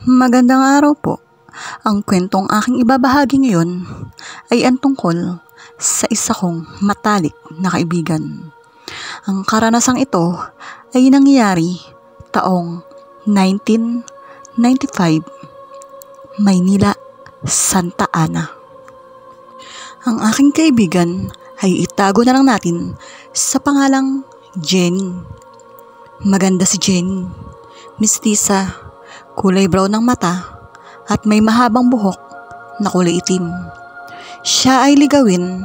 Magandang araw po. Ang kwentong aking ibabahagi ngayon ay ang tungkol sa isa kong matalik na kaibigan. Ang karanasang ito ay nangyari taong 1995, Maynila, Santa Ana. Ang aking kaibigan ay itago na lang natin sa pangalang Jenny. Maganda si Jenny, mistisa, kulay brown ng mata at may mahabang buhok na kulay itim. Siya ay ligawin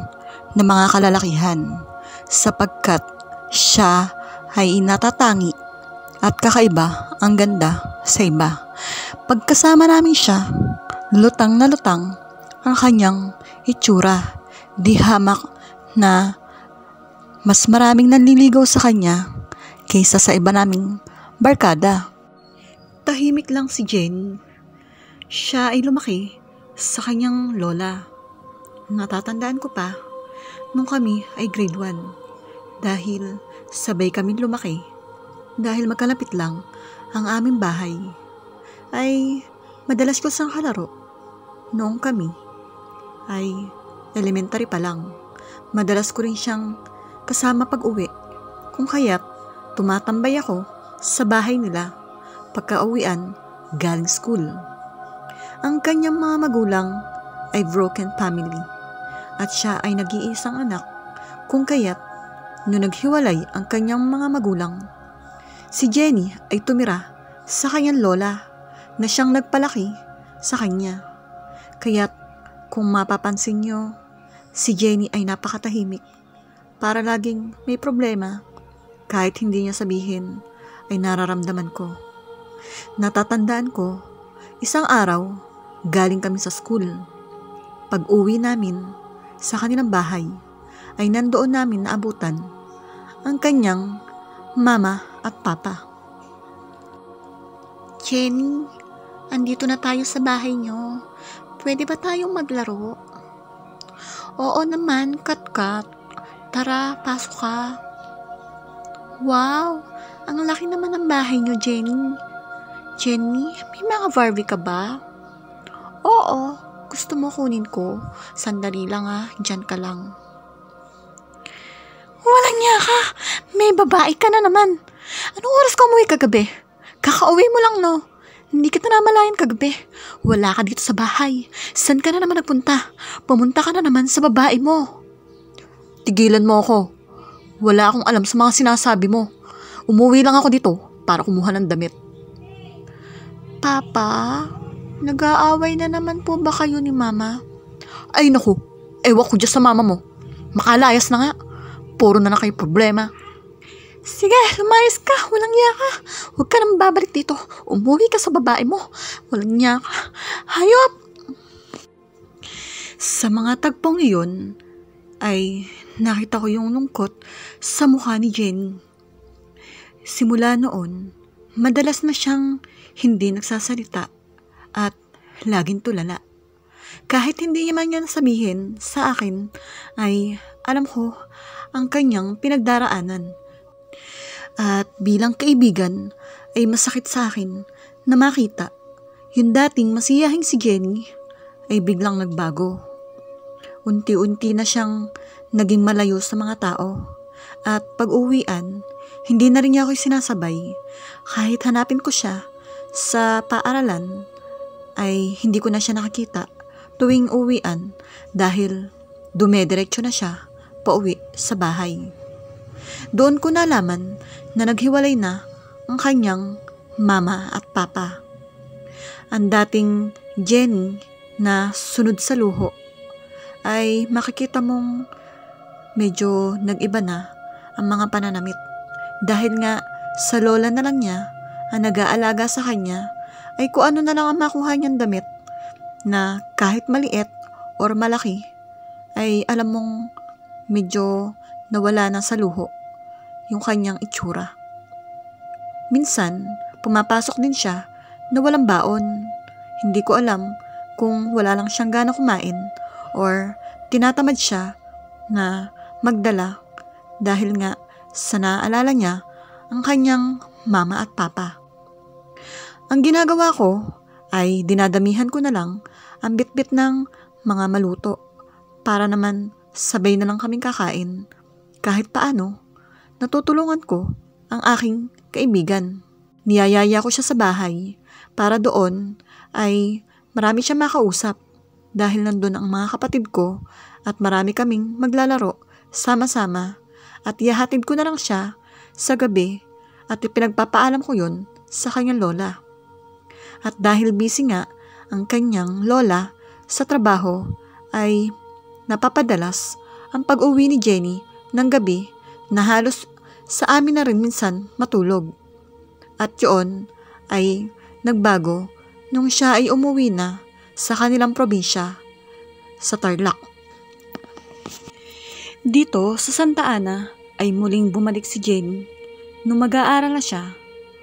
ng mga kalalakihan sapagkat siya ay natatangi at kakaiba ang ganda sa iba. Pagkasama namin siya, lutang na lutang ang kanyang itsura, di hamak na mas maraming nanliligaw sa kanya kaysa sa iba naming barkada. Tahimik lang si Jenny. Siya ay lumaki sa kanyang lola. Natatandaan ko pa nung kami ay grade 1 dahil sabay kami lumaki dahil magkalapit lang ang aming bahay. Ay madalas ko siyang kalaro noong kami ay elementary pa lang. Madalas ko rin siyang kasama pag-uwi kung kaya't tumatambay ako sa bahay nila pagka-uwian galing school. Ang kanyang mga magulang ay broken family at siya ay nag-iisang anak kung kaya't nung naghiwalay ang kanyang mga magulang, si Jenny ay tumira sa kanyang lola na siyang nagpalaki sa kanya. Kaya't kung mapapansin nyo, si Jenny ay napakatahimik para laging may problema kahit hindi niya sabihin ay nararamdaman ko. Natatandaan ko, isang araw, galing kami sa school. Pag-uwi namin sa kanilang bahay, ay nandoon namin naabutan ang kanyang mama at papa. Jenny, andito na tayo sa bahay niyo. Pwede ba tayong maglaro? Oo naman, Kat-Kat. Tara, pasok ka. Wow, ang laki naman ng bahay niyo, Jenny. Jenny, may mga Barbie ka ba? Oo, gusto mo kunin ko? Sandali lang dyan ka lang. Walang niya ka, may babae ka na naman. Anong oras ka umuwi kagabi? Kakauwi mo lang no? Hindi kita namalayan kagabi. Wala ka dito sa bahay. Saan ka na naman nagpunta? Pumunta ka na naman sa babae mo. Tigilan mo ako. Wala akong alam sa mga sinasabi mo. Umuwi lang ako dito para kumuha ng damit. Papa, nag-aaway na naman po ba kayo ni Mama? Ay naku, ewan ko dyan sa mama mo. Makalayas na nga. Puro na kayo problema. Sige, lumayas ka. Walang niya ka. Huwag ka nang babalik dito. Umuwi ka sa babae mo. Walang niya ka. Hayop! Sa mga tagpong iyon, ay nakita ko yung lungkot sa mukha ni Jenny. Simula noon, madalas na siyang hindi nagsasalita at laging tulala. Kahit hindi naman niya nasabihin sa akin, ay alam ko ang kanyang pinagdaraanan. At bilang kaibigan, ay masakit sa akin na makita yung dating masiyahing si Jenny ay biglang nagbago. Unti-unti na siyang naging malayo sa mga tao at pag-uwian, hindi na rin niya ako sinasabay. Kahit hanapin ko siya sa paaralan, ay hindi ko na siya nakakita tuwing uwian dahil dumediretso na siya pauwi sa bahay. Doon ko nalaman na naghiwalay na ang kanyang mama at papa. Ang dating Jenny na sunod sa luho ay makikita mong medyo nag-iba na ang mga pananamit dahil nga sa lola na lang niya ang nag-aalaga sa kanya ay kung ano na lang ang makuha niyang damit na kahit maliit or malaki ay alam mong medyo nawala na sa luho yung kanyang itsura. Minsan, pumapasok din siya na walang baon. Hindi ko alam kung wala lang siyang gana kumain or tinatamad siya na magdala dahil nga sa naaalala niya ang kanyang mama at papa. Ang ginagawa ko ay dinadamihan ko na lang ang bitbit ng mga maluto para naman sabay na lang kaming kakain. Kahit paano, natutulungan ko ang aking kaibigan. Niyayaya ko siya sa bahay para doon ay marami siya makausap dahil nandun ang mga kapatid ko at marami kaming maglalaro sama-sama at ihahatid ko na lang siya sa gabi at ipinagpapaalam ko yun sa kanyang lola. At dahil busy nga ang kanyang lola sa trabaho ay napapadalas ang pag-uwi ni Jenny ng gabi na halos sa amin na rin minsan matulog. At yun ay nagbago nung siya ay umuwi na sa kanilang probinsya sa Tarlac. Dito sa Santa Ana ay muling bumalik si Jenny nung mag-aaral na siya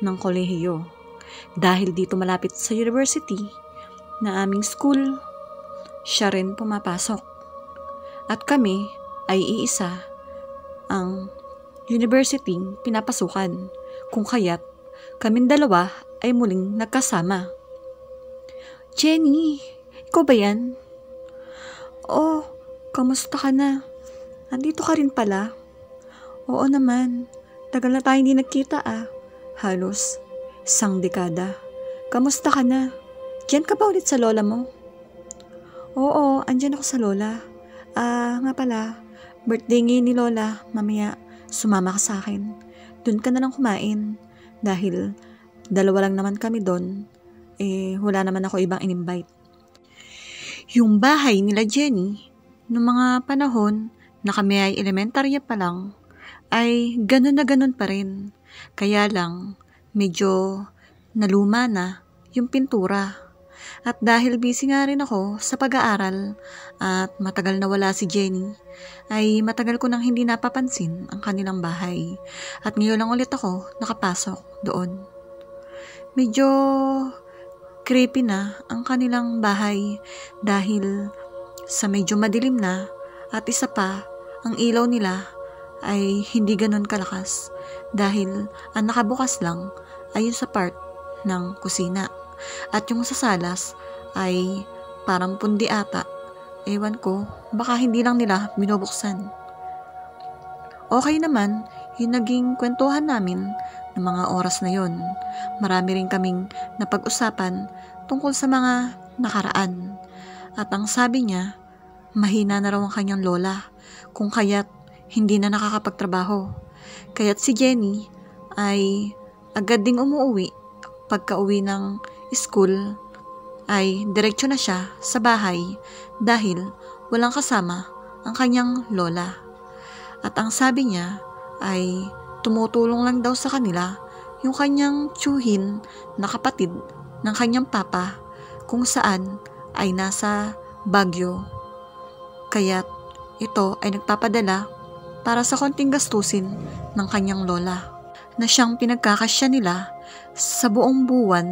ng kolehiyo. Dahil dito malapit sa university na aming school, siya rin pumapasok. At kami ay iisa ang university pinapasukan, kung kaya't kaming dalawa ay muling nagkasama. Jenny, ikaw ba yan? Oh, kamusta ka na? Andito ka rin pala? Oo naman, tagal na tayo hindi nagkita Halos 1 dekada. Kamusta ka na? Diyan ka ba ulit sa lola mo? Oo, andyan ako sa lola. Nga pala, birthday ngayon ni lola. Mamaya, sumama ka sa akin. Doon ka na lang kumain. Dahil 2 lang naman kami doon. Wala naman ako ibang in-invite. Yung bahay nila Jenny, noong mga panahon na kami ay elementarya pa lang, ay ganun na ganun pa rin. Kaya lang, medyo naluma na yung pintura. At dahil busy nga rin ako sa pag-aaral at matagal na wala si Jenny, ay matagal ko nang hindi napapansin ang kanilang bahay. At ngayon lang ulit ako nakapasok doon. Medyo creepy na ang kanilang bahay dahil sa medyo madilim na at isa pa, ang ilaw nila ay hindi ganun kalakas dahil ang nakabukas lang ay yung sa part ng kusina. At yung sa salas ay parang pundi ata. Ewan ko, baka hindi lang nila binubuksan. Okay naman, yung naging kwentuhan namin ng mga oras na yon. Marami rin kaming napag-usapan tungkol sa mga nakaraan. At ang sabi niya, mahina na raw ang kanyang lola, kung kaya't hindi na nakakapagtrabaho. Kaya't si Jenny ay agad ding umuwi. Pagka-uwi ng school ay diretso na siya sa bahay dahil walang kasama ang kanyang lola. At ang sabi niya ay tumutulong lang daw sa kanila yung kanyang tiyuhin na kapatid ng kanyang papa kung saan ay nasa Baguio. Kaya't ito ay nagpapadala para sa konting gastusin ng kanyang lola na siyang pinagkakasya nila sa buong buwan.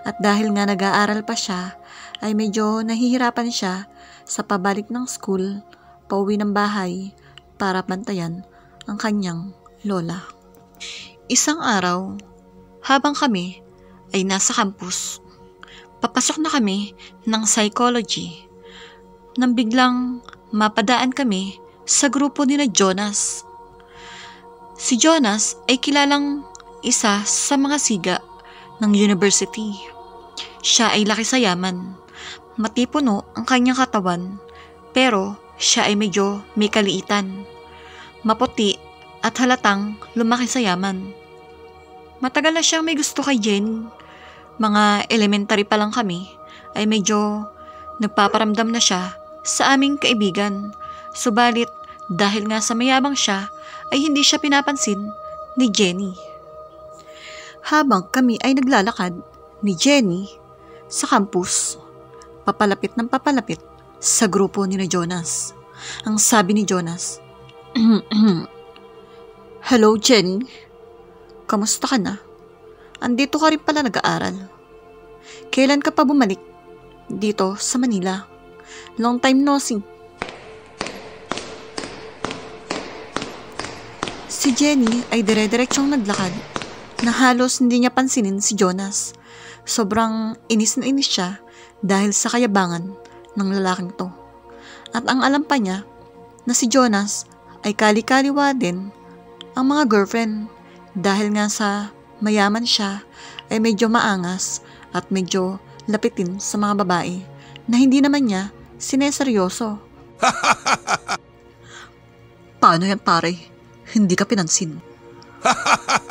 At dahil nga nag-aaral pa siya, ay medyo nahihirapan siya sa pabalik ng school, pauwi ng bahay para bantayan ang kanyang lola. Isang araw, habang kami ay nasa campus, papasok na kami ng psychology nang biglang mapadaan kami sa grupo ni Jonas. Si Jonas ay kilalang isa sa mga siga ng university. Siya ay laki sa yaman. Matipuno ang kanyang katawan, pero siya ay medyo may kaliitan. Maputi at halatang lumaki sa yaman. Matagal na siyang may gusto kay Jenny. Mga elementary pa lang kami ay medyo nagpaparamdam na siya sa aming kaibigan. Subalit dahil nga sa mayabang siya ay hindi siya pinapansin ni Jenny. Habang kami ay naglalakad ni Jenny sa campus, papalapit ng papalapit sa grupo ni Jonas. Ang sabi ni Jonas, "Hello Jenny, kamusta ka na? Andito ka rin pala nag-aaral. Kailan ka pa bumalik dito sa Manila? Long time no see." Si Jenny ay dire-diretsyong naglakad na halos hindi niya pansinin si Jonas. Sobrang inis na inis siya dahil sa kayabangan ng lalaking to. At ang alam pa niya na si Jonas ay kali-kaliwa din ang mga girlfriend dahil nga sa mayaman siya ay medyo maangas at medyo lapitin sa mga babae na hindi naman niya sineseryoso. Paano yan pare? Hindi ka pinansin?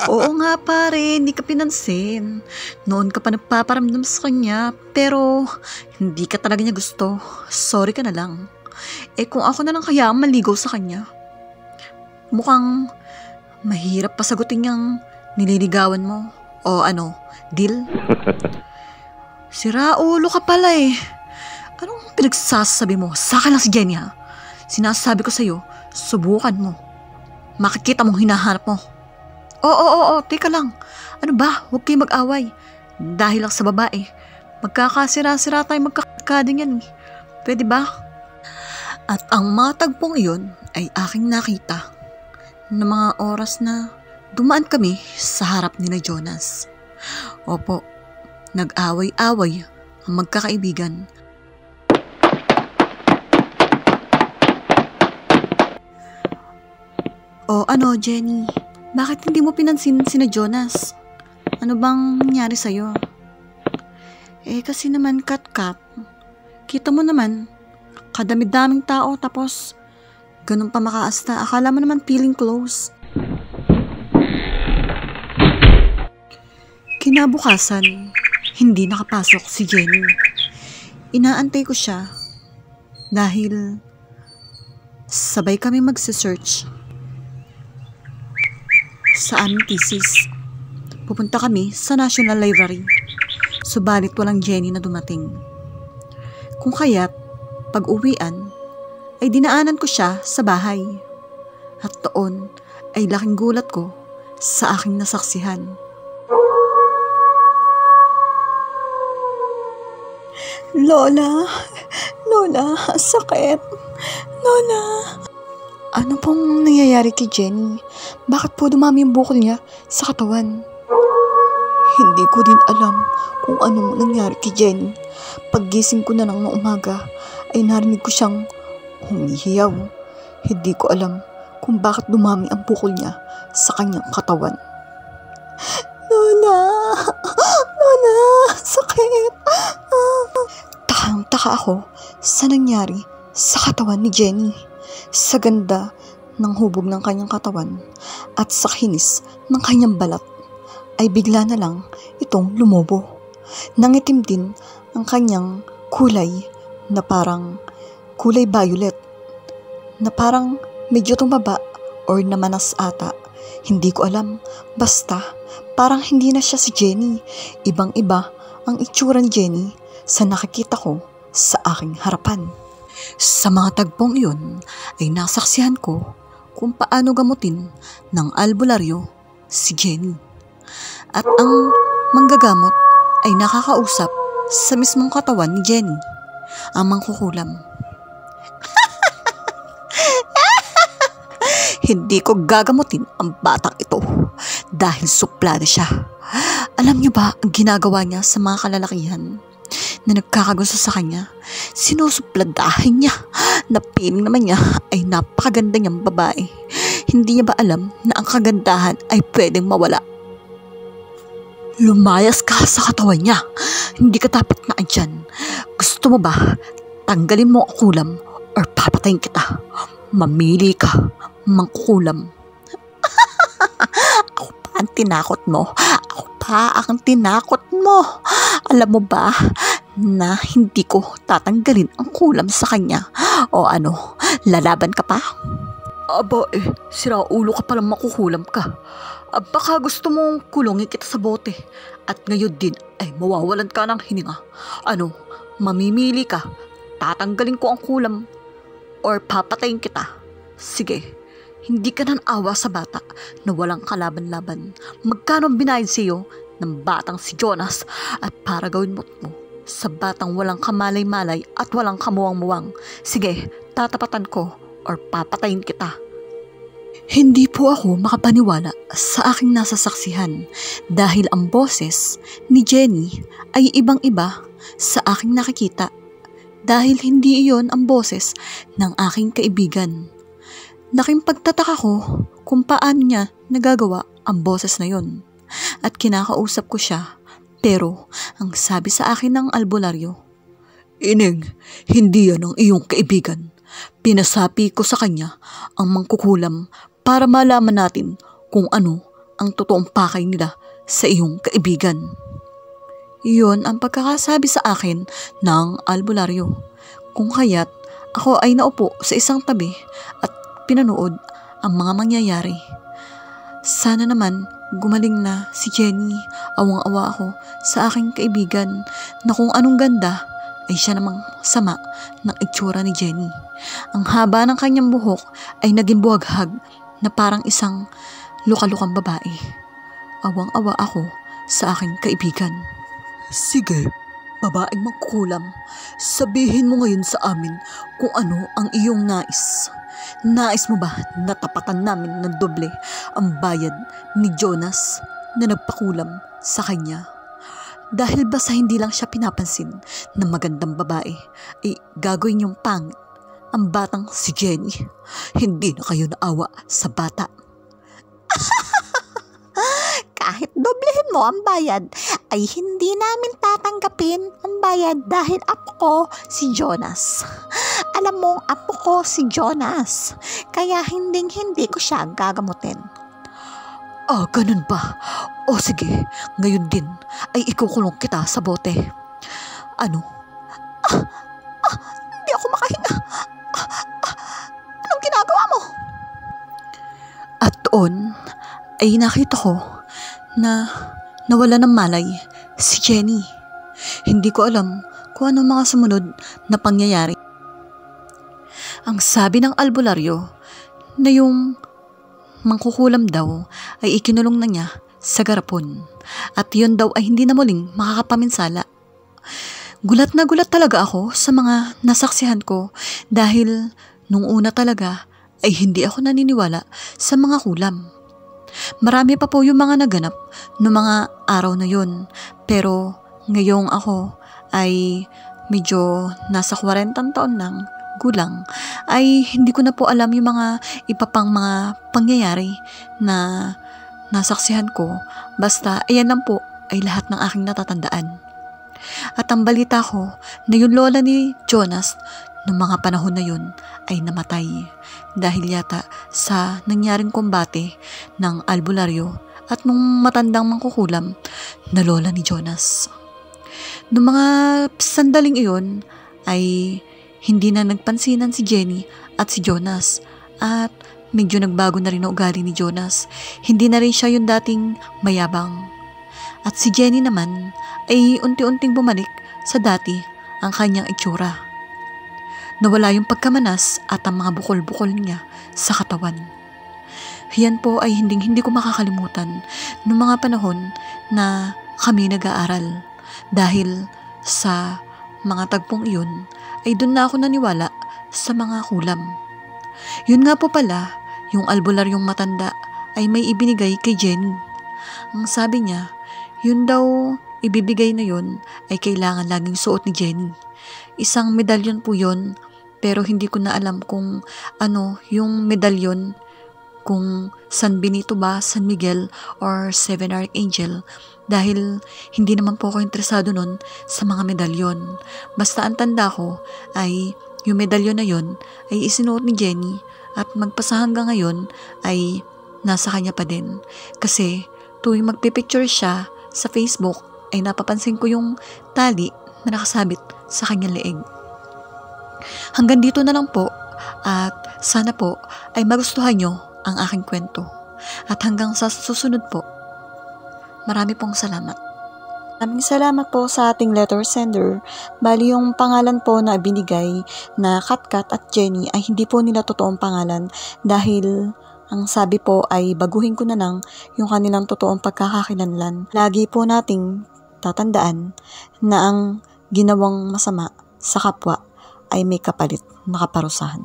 Oo nga pare, hindi ka pinansin. Noon ka pa nagpaparamdam sa kanya pero hindi ka talaga niya gusto. Sorry ka na lang. Kung ako na lang kaya ang maligaw sa kanya. Mukhang mahirap pasagutin yung nililigawan mo. O ano, deal? Sira ulo ka pala eh. Anong pinagsasabi mo? Sa akin lang si Jenny ha. Sinasabi ko sa'yo, subukan mo. Makikita mong hinahanap mo. Oo, teka lang. Ano ba? Huwag kayo mag-away. Dahil lang sa babae. Magkakasira-sira tayo magkakading yan. Pwede ba? At ang mga tagpong iyon ay aking nakita na mga oras na dumaan kami sa harap ni na Jonas. Opo, nag-away-away ang magkakaibigan. O ano, Jenny? Bakit hindi mo pinansin si na Jonas? Ano bang nangyari sa'yo? Kasi naman kat-kat. Kita mo naman, kadami-daming tao tapos ganun pa makaasta. Akala mo naman feeling close. Kinabukasan, hindi nakapasok si Jenny. Inaantay ko siya dahil sabay kami magse-search sa aming thesis. Pupunta kami sa National Library. Subalit walang Jenny na dumating. Kung kaya't pag-uwian ay dinaanan ko siya sa bahay. At doon ay laking gulat ko sa aking nasaksihan. Lola, sakit. Lola. Ano pong nangyayari kay Jenny? Bakit po dumami yung bukol niya sa katawan? Hindi ko din alam kung anong nangyari kay Jenny. Paggising ko na lang ng umaga ay narinig ko siyang humihiyaw. Hindi ko alam kung bakit dumami ang bukol niya sa kanyang katawan. Lola, sakit. Takang-taka ako sa nangyari sa katawan ni Jenny. Sa ganda ng hubog ng kanyang katawan at sa kinis ng kanyang balat ay bigla na lang itong lumobo. Nangitim din ang kanyang kulay na parang kulay violet na parang medyo tumaba or namanas ata. Hindi ko alam. Basta parang hindi na siya si Jenny. Ibang-iba ang itsura ni Jenny sa nakikita ko sa aking harapan. Sa mga tagpong iyon ay nasaksihan ko kung paano gamutin ng albularyo si Jenny. At ang manggagamot ay nakakausap sa mismong katawan ni Jenny, ang mangkukulam. Hindi ko gagamutin ang batang ito dahil suplada siya. Alam niyo ba ang ginagawa niya sa mga kalalakihan na nagkakagusto sa kanya? Sinusupladahin niya na piling naman niya ay napakaganda niyang babae. Hindi niya ba alam na ang kagandahan ay pwedeng mawala? Lumayas ka sa katawan niya. Hindi ka dapat na andyan. Gusto mo ba tanggalin mo ang kulam or papatayin kita? Mamili ka, mangkukulam. Ako pa ang tinakot mo. Ako pa ang tinakot mo. Alam mo ba na hindi ko tatanggalin ang kulam sa kanya? O ano, lalaban ka pa? Aba sira ulo ka palang makukulam ka. Baka gusto mong kulongin kita sa bote at ngayon din ay mawawalan ka ng hininga. Ano, mamimili ka, tatanggalin ko ang kulam or papatayin kita. Sige, hindi ka nang awa sa bata na walang kalaban-laban. Magkano binayad sa iyo ng batang si Jonas at para gawin mo sa batang walang kamalay-malay at walang kamuwang-muwang? Sige, tatapatan ko or papatayin kita. Hindi po ako makapaniwala sa aking nasasaksihan dahil ang boses ni Jenny ay ibang-iba sa aking nakikita dahil hindi iyon ang boses ng aking kaibigan. Laking pagtataka ko kung paano niya nagagawa ang boses na yon at kinakausap ko siya pero ang sabi sa akin ng albularyo, "Ineng, hindi yan ang iyong kaibigan. Pinasapi ko sa kanya ang mangkukulam para malaman natin kung ano ang totoong pakay nila sa iyong kaibigan." Iyon ang pagkakasabi sa akin ng albularyo. Kung kaya't ako ay naupo sa isang tabi at pinanood ang mga mangyayari. Sana naman gumaling na si Jenny. Awang-awa ako sa aking kaibigan na kung anong ganda ay siya namang sama ng itsura ni Jenny. Ang haba ng kanyang buhok ay naging buhaghag na parang isang lukalukang babae. Awang-awa ako sa aking kaibigan. Sige, babaeng magkukulam. Sabihin mo ngayon sa amin kung ano ang iyong nais. Nais mo ba na tapatan namin ng doble ang bayad ni Jonas na nagpakulam sa kanya? Dahil ba sa hindi lang siya pinapansin na magandang babae, ay gagawin niyong pangit ang batang si Jenny? Hindi na kayo naawa sa bata. Kahit doblehin mo ang bayad, ay hindi namin tatanggapin ang bayad dahil apo ko si Jonas. Alam mo, apo ko si Jonas, kaya hindi ko siya gagamutin. Ah, ganun ba? O sige, ngayon din ay ikukulong kita sa bote. Ano? Hindi ako makahinga. Anong ginagawa mo? At doon ay nakita ko na nawala ng malay si Jenny. Hindi ko alam kung ano mga sumunod na pangyayari. Ang sabi ng albularyo na yung mangkukulam daw ay ikinulong na niya sa garapon at yun daw ay hindi na muling makakapaminsala. Gulat na gulat talaga ako sa mga nasaksihan ko dahil nung una talaga ay hindi ako naniniwala sa mga kulam. Marami pa po yung mga naganap noong mga araw na yun. Pero ngayong ako ay medyo nasa 40 taon ng gulang, ay hindi ko na po alam yung mga iba pang mga pangyayari na nasaksihan ko. Basta ayan lang po ay lahat ng aking natatandaan. At ang balita ko na yung lola ni Jonas noong mga panahon na yun ay namatay dahil yata sa nangyaring kombate ng albularyo at nung matandang mangkukulam na lola ni Jonas. Noong mga sandaling iyon ay hindi na nagpansinan si Jenny at si Jonas at medyo nagbago na rin ang ugali ni Jonas. Hindi na rin siya yung dating mayabang. At si Jenny naman ay unti-unting bumalik sa dati ang kanyang itsura. Nawala yung pagkamanas at ang mga bukol-bukol niya sa katawan. Yan po ay hindi ko makakalimutan noong mga panahon na kami nag-aaral. Dahil sa mga tagpong iyon ay doon na ako naniwala sa mga kulam. Yun nga po pala, yung albularyong matanda ay may ibinigay kay Jenny. Ang sabi niya, yun daw ibibigay na yun ay kailangan laging suot ni Jenny. Isang medalyon po yun, pero hindi ko na alam kung ano yung medalyon, kung San Benito ba, San Miguel, or Seven Archangel, dahil hindi naman po ako interesado nun sa mga medalyon. Basta ang tanda ko ay yung medalyon na yun ay isinuot ni Jenny at magpasa hanggang ngayon ay nasa kanya pa din. Kasi tuwing magpipicture siya sa Facebook ay napapansin ko yung tali na nakasabit sa kanyang leeg. Hanggang dito na lang po at sana po ay magustuhan nyo ang aking kwento. At hanggang sa susunod po, marami pong salamat. Maraming salamat po sa ating letter sender. Bali yung pangalan po na binigay na Katkat at Jenny ay hindi po nila totoong pangalan dahil ang sabi po ay baguhin ko na lang yung kanilang totoong pagkakakilanlan. Lagi po nating tatandaan na ang ginawang masama sa kapwa ay may kapalit na kaparusahan.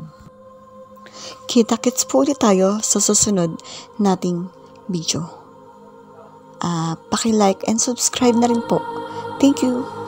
Kita-kits po ulit tayo sa susunod nating video. Paki-like and subscribe na rin po. Thank you.